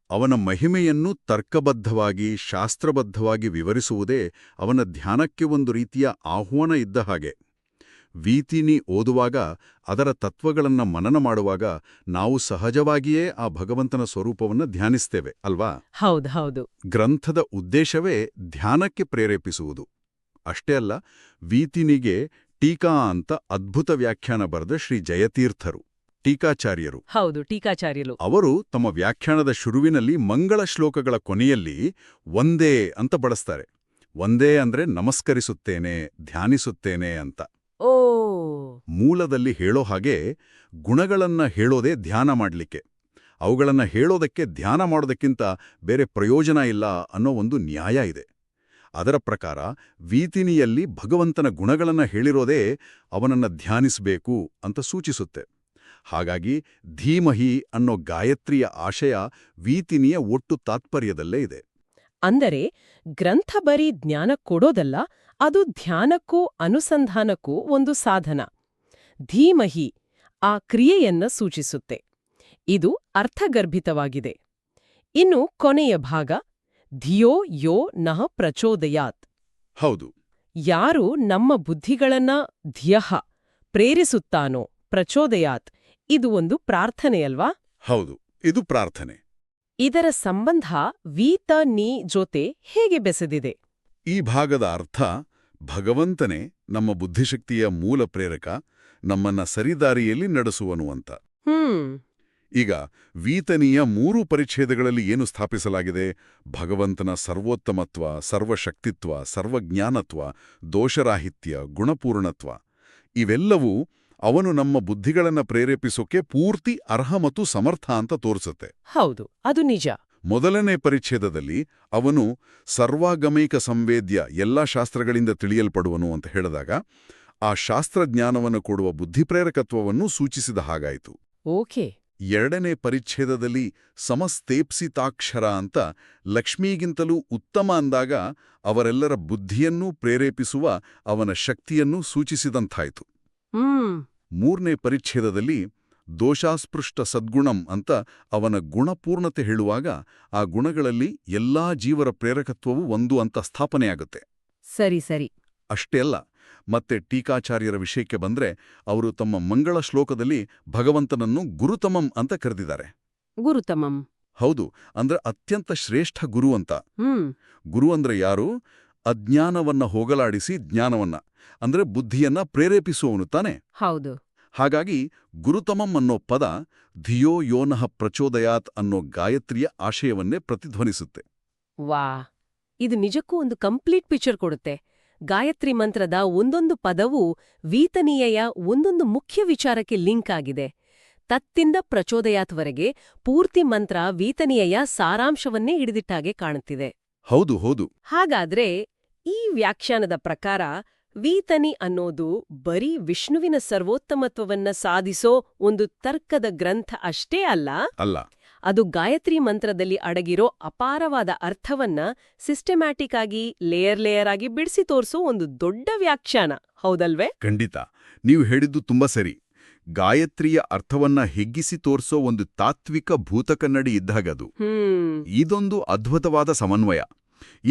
ಅವನ ಮಹಿಮೆಯನ್ನು ತರ್ಕಬದ್ಧವಾಗಿ, ಶಾಸ್ತ್ರಬದ್ಧವಾಗಿ ವಿವರಿಸುವುದೇ ಅವನ ಧ್ಯಾನಕ್ಕೆ ಒಂದು ರೀತಿಯ ಆಹ್ವಾನ ಇದ್ದ ಹಾಗೆ. ವೀತಿನಿ ಓದುವಾಗ, ಅದರ ತತ್ವಗಳನ್ನ ಮನನ ಮಾಡುವಾಗ ನಾವು ಸಹಜವಾಗಿಯೇ ಆ ಭಗವಂತನ ಸ್ವರೂಪವನ್ನು ಧ್ಯಾನಿಸ್ತೇವೆ ಅಲ್ವಾ? ಹೌದು. ಗ್ರಂಥದ ಉದ್ದೇಶವೇ ಧ್ಯಾನಕ್ಕೆ ಪ್ರೇರೇಪಿಸುವುದು. ಅಷ್ಟೇ ಅಲ್ಲ, ವೀತಿನಿಗೆ ಟೀಕಾ ಅಂತ ಅದ್ಭುತ ವ್ಯಾಖ್ಯಾನ ಬರೆದ ಶ್ರೀ ಜಯತೀರ್ಥರು, ಟೀಕಾಚಾರ್ಯರು. ಹೌದು, ಟೀಕಾಚಾರ್ಯರು. ಅವರು ತಮ್ಮ ವ್ಯಾಖ್ಯಾನದ ಶುರುವಿನಲ್ಲಿ ಮಂಗಳ ಶ್ಲೋಕಗಳ ಕೊನೆಯಲ್ಲಿ ಒಂದೇ ಅಂತ ಬಳಸ್ತಾರೆ. ಒಂದೇ ಅಂದ್ರೆ ನಮಸ್ಕರಿಸುತ್ತೇನೆ, ಧ್ಯಾನಿಸುತ್ತೇನೆ ಅಂತ. ಓ, ಮೂಲದಲ್ಲಿ ಹೇಳೋ ಹಾಗೆ ಗುಣಗಳನ್ನ ಹೇಳೋದೇ ಧ್ಯಾನ ಮಾಡ್ಲಿಕ್ಕೆ. ಅವುಗಳನ್ನ ಹೇಳೋದಕ್ಕೆ ಧ್ಯಾನ ಮಾಡೋದಕ್ಕಿಂತ ಬೇರೆ ಪ್ರಯೋಜನ ಇಲ್ಲ ಅನ್ನೋ ಒಂದು ನ್ಯಾಯ ಇದೆ. ಅದರ ಪ್ರಕಾರ ವೀತಿನಿಯಲ್ಲಿ ಭಗವಂತನ ಗುಣಗಳನ್ನ ಹೇಳಿರೋದೇ ಅವನನ್ನ ಧ್ಯಾನಿಸಬೇಕು ಅಂತ ಸೂಚಿಸುತ್ತೆ. ಹಾಗಾಗಿ ಧೀಮಹಿ ಅನ್ನೋ ಗಾಯತ್ರಿಯ ಆಶಯ ವೀತಿನಿಯ ಒಟ್ಟು ತಾತ್ಪರ್ಯದಲ್ಲೇ ಇದೆ. ಅಂದರೆ ಗ್ರಂಥ ಬರೀ ಜ್ಞಾನ ಕೊಡೋದಲ್ಲ, ಅದು ಧ್ಯಾನಕ್ಕೂ ಅನುಸಂಧಾನಕ್ಕೂ ಒಂದು ಸಾಧನ. ಧೀಮಹಿ ಆ ಕ್ರಿಯೆಯನ್ನ ಸೂಚಿಸುತ್ತೆ. ಇದು ಅರ್ಥಗರ್ಭಿತವಾಗಿದೆ. ಇನ್ನು ಕೊನೆಯ ಭಾಗ ಧಿಯೋ ಯೋ ನಃ ಪ್ರಚೋದಯಾತ್. ಹೌದು, ಯಾರು ನಮ್ಮ ಬುದ್ಧಿಗಳನ್ನ ಧಿಯಃ ಪ್ರೇರಿಸುತ್ತಾನೋ, ಪ್ರಚೋದಯಾತ್, ಇದು ಒಂದು ಪ್ರಾರ್ಥನೆಯಲ್ವಾ? ಹೌದು, ಇದು ಪ್ರಾರ್ಥನೆ. ಇದರ ಸಂಬಂಧ ವೀತ ನೀ ಜೊತೆ ಹೇಗೆ ಬೆಸೆದಿದೆ? ಈ ಭಾಗದ ಅರ್ಥ ಭಗವಂತನೇ ನಮ್ಮ ಬುದ್ಧಿಶಕ್ತಿಯ ಮೂಲ ಪ್ರೇರಕ, ನಮ್ಮನ್ನ ಸರಿದಾರಿಯಲ್ಲಿ ನಡೆಸುವನು ಅಂತ. ಈಗ ವೀತನಿಯ 3 ಪರಿಚ್ಛೇದಗಳಲ್ಲಿ ಏನು ಸ್ಥಾಪಿಸಲಾಗಿದೆ? ಭಗವಂತನ ಸರ್ವೋತ್ತಮತ್ವ, ಸರ್ವಶಕ್ತಿತ್ವ, ಸರ್ವಜ್ಞಾನತ್ವ, ದೋಷರಾಹಿತ್ಯ, ಗುಣಪೂರ್ಣತ್ವ ಇವೆಲ್ಲವೂ ಅವನು ನಮ್ಮ ಬುದ್ಧಿಗಳನ್ನ ಪ್ರೇರೇಪಿಸೋಕೆ ಪೂರ್ತಿ ಅರ್ಹ ಮತ್ತು ಸಮರ್ಥ ಅಂತ ತೋರಿಸುತ್ತೆ. ಹೌದು, ಅದು ನಿಜ. ಮೊದಲನೇ ಪರಿಚ್ಛೇದದಲ್ಲಿ ಅವನು ಸರ್ವಾಗಮೈಕ ಸಂವೇದ್ಯ, ಎಲ್ಲಾ ಶಾಸ್ತ್ರಗಳಿಂದ ತಿಳಿಯಲ್ಪಡುವನು ಅಂತ ಹೇಳಿದಾಗ ಆ ಶಾಸ್ತ್ರಜ್ಞಾನವನ್ನು ಕೊಡುವ ಬುದ್ಧಿಪ್ರೇರಕತ್ವವನ್ನು ಸೂಚಿಸಿದ ಹಾಗಾಯಿತು. ಓಕೆ. ಎರಡನೇ ಪರಿಚ್ಛೇದದಲ್ಲಿ ಸಮಸ್ತೇಪ್ಸಿತಾಕ್ಷರ ಅಂತ ಲಕ್ಷ್ಮೀಗಿಂತಲೂ ಉತ್ತಮ ಅಂದಾಗ ಅವರೆಲ್ಲರ ಬುದ್ಧಿಯನ್ನೂ ಪ್ರೇರೇಪಿಸುವ ಅವನ ಶಕ್ತಿಯನ್ನೂ ಸೂಚಿಸಿದಂತಾಯಿತು. ಮೂರನೇ ಪರಿಚ್ಛೇದದಲ್ಲಿ ದೋಷಾಸ್ಪೃಷ್ಟ ಸದ್ಗುಣಂ ಅಂತ ಅವನ ಗುಣಪೂರ್ಣತೆ ಹೇಳುವಾಗ ಆ ಗುಣಗಳಲ್ಲಿ ಎಲ್ಲಾ ಜೀವರ ಪ್ರೇರಕತ್ವವೂ ಒಂದು ಅಂತ ಸ್ಥಾಪನೆಯಾಗುತ್ತೆ. ಸರಿ ಸರಿ. ಅಷ್ಟೇ ಅಲ್ಲ, ಮತ್ತೆ ಟೀಕಾಚಾರ್ಯರ ವಿಷಯಕ್ಕೆ ಬಂದ್ರೆ ಅವರು ತಮ್ಮ ಮಂಗಳ ಶ್ಲೋಕದಲ್ಲಿ ಭಗವಂತನನ್ನು ಗುರುತಮಂ ಅಂತ ಕರೆದಿದ್ದಾರೆ. ಗುರುತಮಂ? ಹೌದು, ಅಂದ್ರೆ ಅತ್ಯಂತ ಶ್ರೇಷ್ಠ ಗುರು ಅಂತ. ಗುರು ಅಂದ್ರೆ ಯಾರು? ಅಜ್ಞಾನವನ್ನ ಹೋಗಲಾಡಿಸಿ ಜ್ಞಾನವನ್ನ, ಅಂದ್ರೆ ಬುದ್ಧಿಯನ್ನ ಪ್ರೇರೇಪಿಸುವವನು ತಾನೆ. ಹೌದು. ಹಾಗಾಗಿ ಗುರುತಮಂ ಅನ್ನೋ ಪದ ಧಿಯೋ ಯೋನಃ ಪ್ರಚೋದಯಾತ್ ಅನ್ನೋ ಗಾಯತ್ರಿಯ ಆಶಯವನ್ನೇ ಪ್ರತಿಧ್ವನಿಸುತ್ತೆ. ವಾ, ಇದು ನಿಜಕ್ಕೂ ಒಂದು ಕಂಪ್ಲೀಟ್ ಪಿಕ್ಚರ್ ಕೊಡುತ್ತೆ. ಗಾಯತ್ರಿ ಮಂತ್ರದ ಒಂದೊಂದು ಪದವೂ ವೀತನೀಯಯ ಒಂದೊಂದು ಮುಖ್ಯ ವಿಚಾರಕ್ಕೆ ಲಿಂಕ್ ಆಗಿದೆ. ತತ್ತಿಂದ ಪ್ರಚೋದಯಾತ್ವರೆಗೆ ಪೂರ್ತಿ ಮಂತ್ರ ವೀತನೀಯಯ ಸಾರಾಂಶವನ್ನೇ ಹಿಡಿದಿಟ್ಟಾಗೆ ಕಾಣುತ್ತಿದೆ. ಹೌದು ಹೌದು. ಹಾಗಾದ್ರೆ ಈ ವ್ಯಾಖ್ಯಾನದ ಪ್ರಕಾರ ವೀತನಿ ಅನ್ನೋದು ಬರೀ ವಿಷ್ಣುವಿನ ಸರ್ವೋತ್ತಮತ್ವವನ್ನ ಸಾಧಿಸೋ ಒಂದು ತರ್ಕದ ಗ್ರಂಥ ಅಷ್ಟೇ ಅಲ್ಲ. ಅದು ಗಾಯತ್ರಿ ಮಂತ್ರದಲ್ಲಿ ಅಡಗಿರೋ ಅಪಾರವಾದ ಅರ್ಥವನ್ನ ಸಿಸ್ಟಮ್ಯಾಟಿಕ್ ಆಗಿ ಲೇಯರ್ ಆಗಿ ಬಿಡಿಸಿ ತೋರಿಸೋ ಒಂದು ದೊಡ್ಡ ವ್ಯಾಖ್ಯಾನ, ಹೌದಲ್ವೇ? ಖಂಡಿತ, ನೀವು ಹೇಳಿದ್ದು ತುಂಬಾ ಸರಿ. ಗಾಯತ್ರಿಯ ಅರ್ಥವನ್ನ ಹಿಗ್ಗಿಸಿ ತೋರಿಸೋ ಒಂದು ತಾತ್ವಿಕ ಭೂತಕನ್ನಡಿ ಇದ್ದಾಗದು. ಇದೊಂದು ಅದ್ಭುತವಾದ ಸಮನ್ವಯ.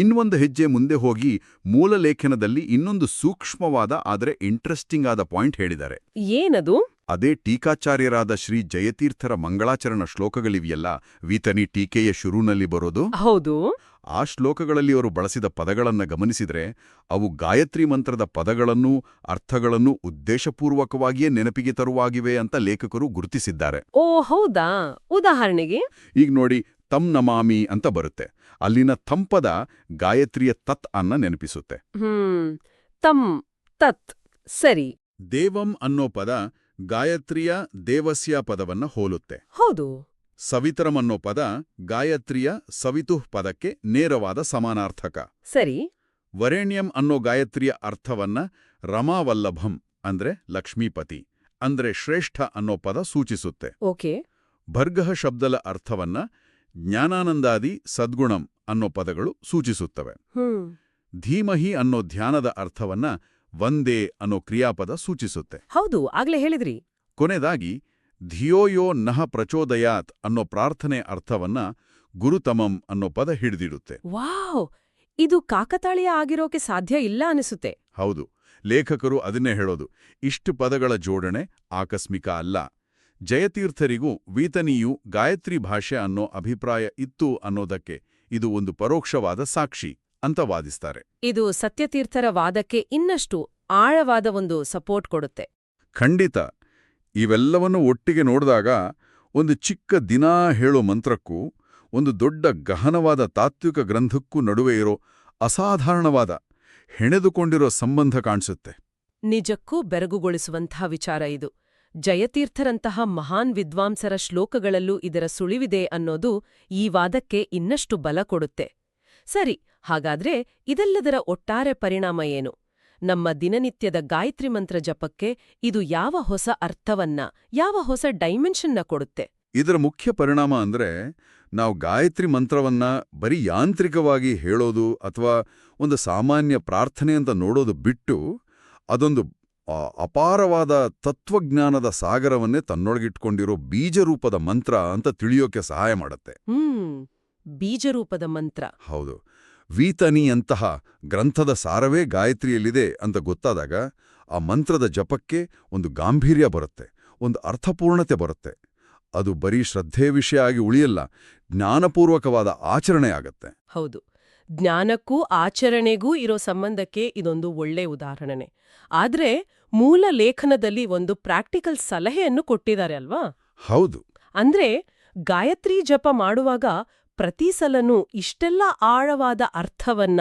ಇನ್ನೊಂದು ಹೆಜ್ಜೆ ಮುಂದೆ ಹೋಗಿ ಮೂಲ ಲೇಖನದಲ್ಲಿ ಇನ್ನೊಂದು ಸೂಕ್ಷ್ಮವಾದ ಆದರೆ ಇಂಟ್ರೆಸ್ಟಿಂಗ್ ಆದ ಪಾಯಿಂಟ್ ಹೇಳಿದ್ದಾರೆ. ಏನದು? ಅದೇ ಟೀಕಾಚಾರ್ಯರಾದ ಶ್ರೀ ಜಯತೀರ್ಥರ ಮಂಗಳಾಚರಣ ಶ್ಲೋಕಗಳಿವೆಯಲ್ಲ, ವೀತನಿ ಟೀಕೆಯ ಶುರುನಲ್ಲಿ ಬರೋದು. ಹೌದು. ಆ ಶ್ಲೋಕಗಳಲ್ಲಿ ಅವರು ಬಳಸಿದ ಪದಗಳನ್ನ ಗಮನಿಸಿದ್ರೆ ಅವು ಗಾಯತ್ರಿ ಮಂತ್ರದ ಪದಗಳನ್ನೂ ಅರ್ಥಗಳನ್ನೂ ಉದ್ದೇಶಪೂರ್ವಕವಾಗಿಯೇ ನೆನಪಿಗೆ ತರುವಾಗಿವೆ ಅಂತ ಲೇಖಕರು ಗುರುತಿಸಿದ್ದಾರೆ. ಓ ಹೌದಾ? ಉದಾಹರಣೆಗೆ ಈಗ ನೋಡಿ, ತಂ ನಮಾಮಿ ಅಂತ ಬರುತ್ತೆ. ಅಲ್ಲಿನ ತಂಪದ ಗಾಯತ್ರಿಯ ತತ್ ಅನ್ನ ನೆನಪಿಸುತ್ತೆ. ತಂ ತತ್. ಸರಿ. ದೇವಂ ಅನ್ನೋ ಪದ ಗಾಯತ್ರಿಯ ದೇವಸ್ಯ ಪದವನ್ನ ಹೋಲುತ್ತೆ. ಹೌದು. ಸವಿತರಂ ಅನ್ನೋ ಪದ ಗಾಯತ್ರಿಯ ಸವಿತುಃ ಪದಕ್ಕೆ ನೇರವಾದ ಸಮಾನಾರ್ಥಕ. ಸರಿ. ವರೇಣ್ಯಂ ಅನ್ನೋ ಗಾಯತ್ರಿಯ ಅರ್ಥವನ್ನ ರಮಾವಲ್ಲಭಂ ಅಂದ್ರೆ ಲಕ್ಷ್ಮೀಪತಿ ಅಂದ್ರೆ ಶ್ರೇಷ್ಠ ಅನ್ನೋ ಪದ ಸೂಚಿಸುತ್ತೆ. ಓಕೆ. ಭರ್ಗಃ ಶಬ್ದದ ಅರ್ಥವನ್ನ ಜ್ಞಾನಾನಂದಾದಿ ಸದ್ಗುಣಂ ಅನ್ನೋ ಪದಗಳು ಸೂಚಿಸುತ್ತವೆ. ಧೀಮಹಿ ಅನ್ನೋ ಧ್ಯಾನದ ಅರ್ಥವನ್ನ ವಂದೇ ಅನ್ನೋ ಕ್ರಿಯಾಪದ ಸೂಚಿಸುತ್ತೆ. ಹೌದು, ಆಗ್ಲೇ ಹೇಳಿದ್ರಿ. ಕೊನೆದಾಗಿ ಧಿಯೋಯೋ ನಃ ಪ್ರಚೋದಯಾತ್ ಅನ್ನೋ ಪ್ರಾರ್ಥನೆ ಅರ್ಥವನ್ನ ಗುರುತಮಂ ಅನ್ನೋ ಪದ ಹಿಡಿದಿಡುತ್ತೆ. ವಾವ್, ಇದು ಕಾಕತಾಳೀಯ ಆಗಿರೋಕೆ ಸಾಧ್ಯ ಇಲ್ಲ ಅನಿಸುತ್ತೆ. ಹೌದು, ಲೇಖಕರು ಅದನ್ನೇ ಹೇಳೋದು. ಇಷ್ಟು ಪದಗಳ ಜೋಡಣೆ ಆಕಸ್ಮಿಕ ಅಲ್ಲ. ಜಯತೀರ್ಥರಿಗೂ ವೀತನಿಯೂ ಗಾಯತ್ರಿ ಭಾಷೆ ಅನ್ನೋ ಅಭಿಪ್ರಾಯ ಇತ್ತು ಅನ್ನೋದಕ್ಕೆ ಇದು ಒಂದು ಪರೋಕ್ಷವಾದ ಸಾಕ್ಷಿ ಅಂತ ವಾದಿಸ್ತಾರೆ. ಇದು ಸತ್ಯತೀರ್ಥರ ವಾದಕ್ಕೆ ಇನ್ನಷ್ಟು ಆಳವಾದ ಒಂದು ಸಪೋರ್ಟ್ ಕೊಡುತ್ತೆ. ಖಂಡಿತ. ಇವೆಲ್ಲವನ್ನು ಒಟ್ಟಿಗೆ ನೋಡಿದಾಗ ಒಂದು ಚಿಕ್ಕ ದಿನಾ ಹೇಳೋ ಮಂತ್ರಕ್ಕೂ ಒಂದು ದೊಡ್ಡ ಗಹನವಾದ ತಾತ್ವಿಕ ಗ್ರಂಥಕ್ಕೂ ನಡುವೆ ಇರೋ ಅಸಾಧಾರಣವಾದ ಹೆಣೆದುಕೊಂಡಿರೋ ಸಂಬಂಧ ಕಾಣಿಸುತ್ತೆ. ನಿಜಕ್ಕೂ ಬೆರಗುಗೊಳಿಸುವಂಥ ವಿಚಾರ ಇದು. ಜಯತೀರ್ಥರಂತಹ ಮಹಾನ್ ವಿದ್ವಾಂಸರ ಶ್ಲೋಕಗಳಲ್ಲೂ ಇದರ ಸುಳಿವಿದೆ ಅನ್ನೋದು ಈ ವಾದಕ್ಕೆ ಇನ್ನಷ್ಟು ಬಲ ಕೊಡುತ್ತೆ. ಸರಿ, ಹಾಗಾದ್ರೆ ಇದೆಲ್ಲದರ ಒಟ್ಟಾರೆ ಪರಿಣಾಮ ಏನು? ನಮ್ಮ ದಿನನಿತ್ಯದ ಗಾಯತ್ರಿ ಮಂತ್ರ ಜಪಕ್ಕೆ ಇದು ಯಾವ ಹೊಸ ಅರ್ಥವನ್ನ, ಯಾವ ಹೊಸ ಡೈಮೆನ್ಷನ್ನ ಕೊಡುತ್ತೆ? ಇದರ ಮುಖ್ಯ ಪರಿಣಾಮ ಅಂದ್ರೆ, ನಾವು ಗಾಯತ್ರಿ ಮಂತ್ರವನ್ನ ಬರೀ ಯಾಂತ್ರಿಕವಾಗಿ ಹೇಳೋದು ಅಥವಾ ಒಂದು ಸಾಮಾನ್ಯ ಪ್ರಾರ್ಥನೆ ಅಂತ ನೋಡೋದು ಬಿಟ್ಟು, ಅದೊಂದು ಅಪಾರವಾದ ತತ್ವಜ್ಞಾನದ ಸಾಗರವನ್ನೇ ತನ್ನೊಳಗಿಟ್ಕೊಂಡಿರೋ ಬೀಜರೂಪದ ಮಂತ್ರ ಅಂತ ತಿಳಿಯೋಕೆ ಸಹಾಯ ಮಾಡುತ್ತೆ. ಬೀಜರೂಪದ ಮಂತ್ರ. ಹೌದು. ವೀತನಿಯಂತಹ ಗ್ರಂಥದ ಸಾರವೇ ಗಾಯತ್ರಿಯಲ್ಲಿದೆ ಅಂತ ಗೊತ್ತಾದಾಗ ಆ ಮಂತ್ರದ ಜಪಕ್ಕೆ ಒಂದು ಗಾಂಭೀರ್ಯ ಬರುತ್ತೆ, ಒಂದು ಅರ್ಥಪೂರ್ಣತೆ ಬರುತ್ತೆ. ಅದು ಬರೀ ಶ್ರದ್ಧೆ ವಿಷಯ ಆಗಿ ಉಳಿಯಲ್ಲ, ಜ್ಞಾನಪೂರ್ವಕವಾದ ಆಚರಣೆ ಆಗತ್ತೆ. ಹೌದು, ಜ್ಞಾನಕ್ಕೂ ಆಚರಣೆಗೂ ಇರೋ ಸಂಬಂಧಕ್ಕೆ ಇದೊಂದು ಒಳ್ಳೆ ಉದಾಹರಣೆ. ಆದ್ರೆ ಮೂಲ ಲೇಖನದಲ್ಲಿ ಒಂದು ಪ್ರಾಕ್ಟಿಕಲ್ ಸಲಹೆಯನ್ನು ಕೊಟ್ಟಿದ್ದಾರೆ ಅಲ್ವಾ? ಹೌದು. ಅಂದ್ರೆ ಗಾಯತ್ರಿ ಜಪ ಮಾಡುವಾಗ ಪ್ರತಿ ಸಲನೂ ಇಷ್ಟೆಲ್ಲ ಆಳವಾದ ಅರ್ಥವನ್ನ,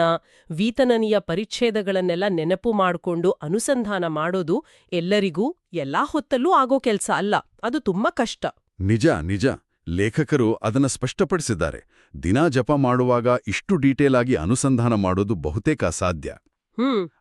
ವೀತನನಿಯ ಪರಿಚ್ಛೇದಗಳನ್ನೆಲ್ಲ ನೆನಪು ಮಾಡಿಕೊಂಡು ಅನುಸಂಧಾನ ಮಾಡೋದು ಎಲ್ಲರಿಗೂ ಎಲ್ಲಾ ಹೊತ್ತಲ್ಲೂ ಆಗೋ ಕೆಲ್ಸ ಅಲ್ಲ. ಅದು ತುಂಬಾ ಕಷ್ಟ. ನಿಜ ನಿಜ. ಲೇಖಕರು ಅದನ್ನ ಸ್ಪಷ್ಟಪಡಿಸಿದ್ದಾರೆ. ದಿನಾ ಜಪ ಮಾಡುವಾಗ ಇಷ್ಟು ಡೀಟೇಲ್ ಆಗಿ ಅನುಸಂಧಾನ ಮಾಡೋದು ಬಹುತೇಕ ಅಸಾಧ್ಯ.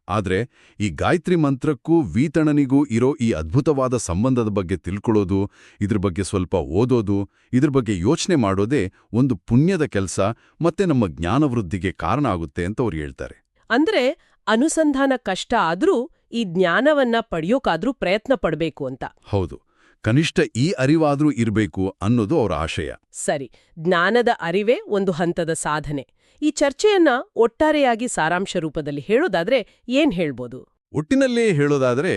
ಆದ್ರೆ ಈ ಗಾಯತ್ರಿ ಮಂತ್ರಕ್ಕೂ ವೀತಣನಿಗೂ ಇರೋ ಈ ಅದ್ಭುತವಾದ ಸಂಬಂಧದ ಬಗ್ಗೆ ತಿಳ್ಕೊಳ್ಳೋದು, ಇದ್ರ ಬಗ್ಗೆ ಸ್ವಲ್ಪ ಓದೋದು, ಇದ್ರ ಬಗ್ಗೆ ಯೋಚನೆ ಮಾಡೋದೇ ಒಂದು ಪುಣ್ಯದ ಕೆಲಸ ಮತ್ತೆ ನಮ್ಮ ಜ್ಞಾನವೃದ್ಧಿಗೆ ಕಾರಣ ಆಗುತ್ತೆ ಅಂತ ಅವ್ರು ಹೇಳ್ತಾರೆ. ಅಂದ್ರೆ ಅನುಸಂಧಾನ ಕಷ್ಟ ಆದ್ರೂ ಈ ಜ್ಞಾನವನ್ನ ಪಡೆಯೋಕಾದ್ರೂ ಪ್ರಯತ್ನ ಪಡ್ಬೇಕು ಅಂತ. ಹೌದು, ಕನಿಷ್ಠ ಈ ಅರಿವಾದ್ರೂ ಇರಬೇಕು ಅನ್ನೋದು ಅವರ ಆಶಯ. ಸರಿ, ಜ್ಞಾನದ ಅರಿವೇ ಒಂದು ಹಂತದ ಸಾಧನೆ. ಈ ಚರ್ಚೆಯನ್ನ ಒಟ್ಟಾರೆಯಾಗಿ ಸಾರಾಂಶ ರೂಪದಲ್ಲಿ ಹೇಳೋದಾದ್ರೆ ಏನ್ ಹೇಳ್ಬೋದು? ಒಟ್ಟಿನಲ್ಲೇ ಹೇಳೋದಾದ್ರೆ,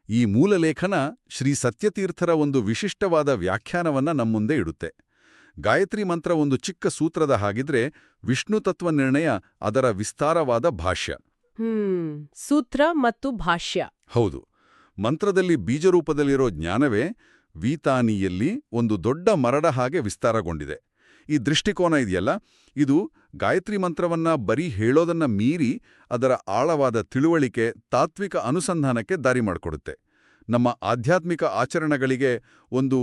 ಈ ಮೂಲ ಲೇಖನ ಶ್ರೀ ಸತ್ಯತೀರ್ಥರ ಒಂದು ವಿಶಿಷ್ಟವಾದ ವ್ಯಾಖ್ಯಾನವನ್ನ ನಮ್ಮುಂದೆ ಇಡುತ್ತೆ. ಗಾಯತ್ರಿ ಮಂತ್ರ ಒಂದು ಚಿಕ್ಕ ಸೂತ್ರದ ಹಾಗಿದ್ರೆ, ವಿಷ್ಣು ತತ್ವ ನಿರ್ಣಯ ಅದರ ವಿಸ್ತಾರವಾದ ಭಾಷ್ಯ. ಸೂತ್ರ ಮತ್ತು ಭಾಷ್ಯ. ಹೌದು. ಮಂತ್ರದಲ್ಲಿ ಬೀಜರೂಪದಲ್ಲಿರೋ ಜ್ಞಾನವೇ ವೀತಾನಿಯಲ್ಲಿ ಒಂದು ದೊಡ್ಡ ಮರಡ ಹಾಗೆ ವಿಸ್ತಾರಗೊಂಡಿದೆ. ಈ ದೃಷ್ಟಿಕೋನ ಇದೆಯಲ್ಲ, ಇದು ಗಾಯತ್ರಿ ಮಂತ್ರವನ್ನ ಬರೀ ಹೇಳೋದನ್ನ ಮೀರಿ ಅದರ ಆಳವಾದ ತಿಳುವಳಿಕೆ, ತಾತ್ವಿಕ ಅನುಸಂಧಾನಕ್ಕೆ ದಾರಿ ಮಾಡಿಕೊಡುತ್ತೆ. ನಮ್ಮ ಆಧ್ಯಾತ್ಮಿಕ ಆಚರಣೆಗಳಿಗೆ ಒಂದು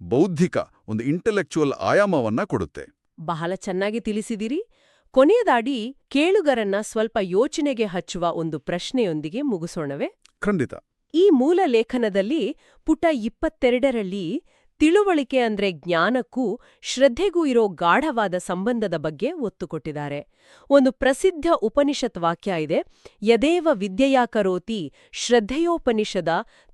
ಬೌದ್ಧಿಕ, ಒಂದು ಇಂಟೆಲೆಕ್ಚುವಲ್ ಆಯಾಮವನ್ನ ಕೊಡುತ್ತೆ. ಬಹಳ ಚೆನ್ನಾಗಿ ತಿಳಿಸಿದಿರಿ. ಕೊನೆಯದಾಡಿ ಕೇಳುಗರನ್ನ ಸ್ವಲ್ಪ ಯೋಚನೆಗೆ ಹಚ್ಚುವ ಒಂದು ಪ್ರಶ್ನೆಯೊಂದಿಗೆ ಮುಗಿಸೋಣವೇ? ಖಂಡಿತ. ಈ ಮೂಲ ಲೇಖನದಲ್ಲಿ ಪುಟ 22ರಲ್ಲಿ ತಿಳುವಳಿಕೆ ಅಂದ್ರೆ ಜ್ಞಾನಕ್ಕೂ ಶ್ರದ್ಧೆಗೂ ಇರೋ ಗಾಢವಾದ ಸಂಬಂಧದ ಬಗ್ಗೆ ಒತ್ತು ಕೊಟ್ಟಿದ್ದಾರೆ. ಒಂದು ಪ್ರಸಿದ್ಧ ಉಪನಿಷತ್ ವಾಕ್ಯ ಇದೆ, ಯದೇವ ವಿದ್ಯೆಯಾ ಕರೋತಿ ಶ್ರದ್ಧೆಯೋಪನಿಷದ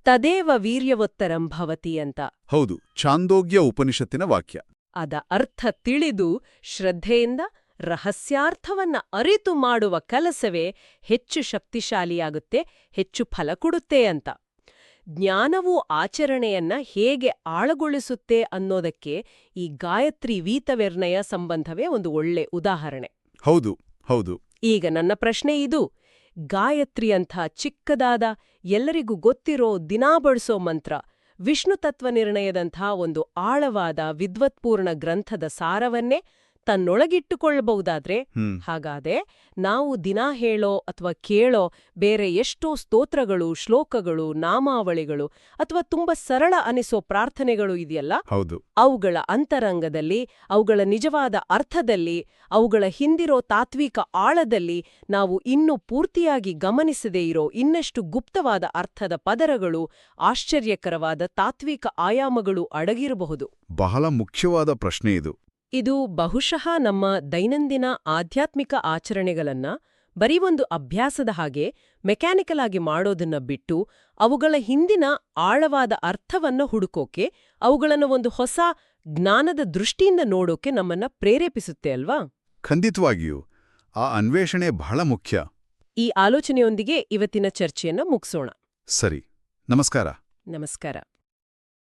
ತದೇವ ವೀರ್ಯವೋತ್ತರಂ ಭವತಿ ಅಂತ. ಹೌದು, ಛಾಂದೋಗ್ಯ ಉಪನಿಷತ್ತಿನ ವಾಕ್ಯ. ಅದ ಅರ್ಥ ತಿಳಿದು ಶ್ರದ್ಧೆಯಿಂದ ರಹಸ್ಯಾರ್ಥವನ್ನ ಅರಿತು ಮಾಡುವ ಕೆಲಸವೇ ಹೆಚ್ಚು ಶಕ್ತಿಶಾಲಿಯಾಗುತ್ತೆ, ಹೆಚ್ಚು ಫಲ ಕೊಡುತ್ತೆ ಅಂತ. ಜ್ಞಾನವು ಆಚರಣೆಯನ್ನ ಹೇಗೆ ಆಳಗೊಳಿಸುತ್ತೆ ಅನ್ನೋದಕ್ಕೆ ಈ ಗಾಯತ್ರಿ ವೀತನಿರ್ಣಯ ಸಂಬಂಧವೇ ಒಂದು ಒಳ್ಳೆ ಉದಾಹರಣೆ. ಹೌದು ಹೌದು. ಈಗ ನನ್ನ ಪ್ರಶ್ನೆ ಇದು, ಗಾಯತ್ರಿ ಅಂಥ ಚಿಕ್ಕದಾದ, ಎಲ್ಲರಿಗೂ ಗೊತ್ತಿರೋ, ದಿನಾ ಬಳಸೋ ಮಂತ್ರ, ವಿಷ್ಣು ತತ್ವ ನಿರ್ಣಯದಂಥ ಒಂದು ಆಳವಾದ ವಿದ್ವತ್ಪೂರ್ಣ ಗ್ರಂಥದ ಸಾರವನ್ನೇ ತನ್ನೊಳಗಿಟ್ಟುಕೊಳ್ಳಬಹುದಾದ್ರೆ, ಹಾಗಾದ್ರೆ ನಾವು ದಿನಾ ಹೇಳೋ ಅಥವಾ ಕೇಳೋ ಬೇರೆ ಎಷ್ಟೋ ಸ್ತೋತ್ರಗಳು, ಶ್ಲೋಕಗಳು, ನಾಮಾವಳಿಗಳು ಅಥವಾ ತುಂಬಾ ಸರಳ ಅನಿಸೋ ಪ್ರಾರ್ಥನೆಗಳು ಇದೆಯಲ್ಲ, ಅವುಗಳ ಅಂತರಂಗದಲ್ಲಿ, ಅವುಗಳ ನಿಜವಾದ ಅರ್ಥದಲ್ಲಿ, ಅವುಗಳ ಹಿಂದಿರೋ ತಾತ್ವಿಕ ಆಳದಲ್ಲಿ ನಾವು ಇನ್ನೂ ಪೂರ್ತಿಯಾಗಿ ಗಮನಿಸದೇ ಇರೋ ಇನ್ನಷ್ಟು ಗುಪ್ತವಾದ ಅರ್ಥದ ಪದರಗಳು, ಆಶ್ಚರ್ಯಕರವಾದ ತಾತ್ವಿಕ ಆಯಾಮಗಳು ಅಡಗಿರಬಹುದು. ಬಹಳ ಮುಖ್ಯವಾದ ಪ್ರಶ್ನೆ ಇದು. ಇದು ಬಹುಶಃ ನಮ್ಮ ದೈನಂದಿನ ಆಧ್ಯಾತ್ಮಿಕ ಆಚರಣೆಗಳನ್ನ ಬರೀ ಒಂದು ಅಭ್ಯಾಸದ ಹಾಗೆ ಮೆಕ್ಯಾನಿಕಲ್ ಆಗಿ ಮಾಡೋದನ್ನ ಬಿಟ್ಟು, ಅವುಗಳ ಹಿಂದಿನ ಆಳವಾದ ಅರ್ಥವನ್ನ ಹುಡುಕೋಕೆ, ಅವುಗಳನ್ನು ಒಂದು ಹೊಸ ಜ್ಞಾನದ ದೃಷ್ಟಿಯಿಂದ ನೋಡೋಕೆ ನಮ್ಮನ್ನ ಪ್ರೇರೇಪಿಸುತ್ತೆ ಅಲ್ವಾ? ಖಂಡಿತವಾಗಿಯೂ. ಆ ಅನ್ವೇಷಣೆ ಬಹಳ ಮುಖ್ಯ. ಈ ಆಲೋಚನೆಯೊಂದಿಗೆ ಇವತ್ತಿನ ಚರ್ಚೆಯನ್ನ ಮುಗಿಸೋಣ. ಸರಿ, ನಮಸ್ಕಾರ. ನಮಸ್ಕಾರ.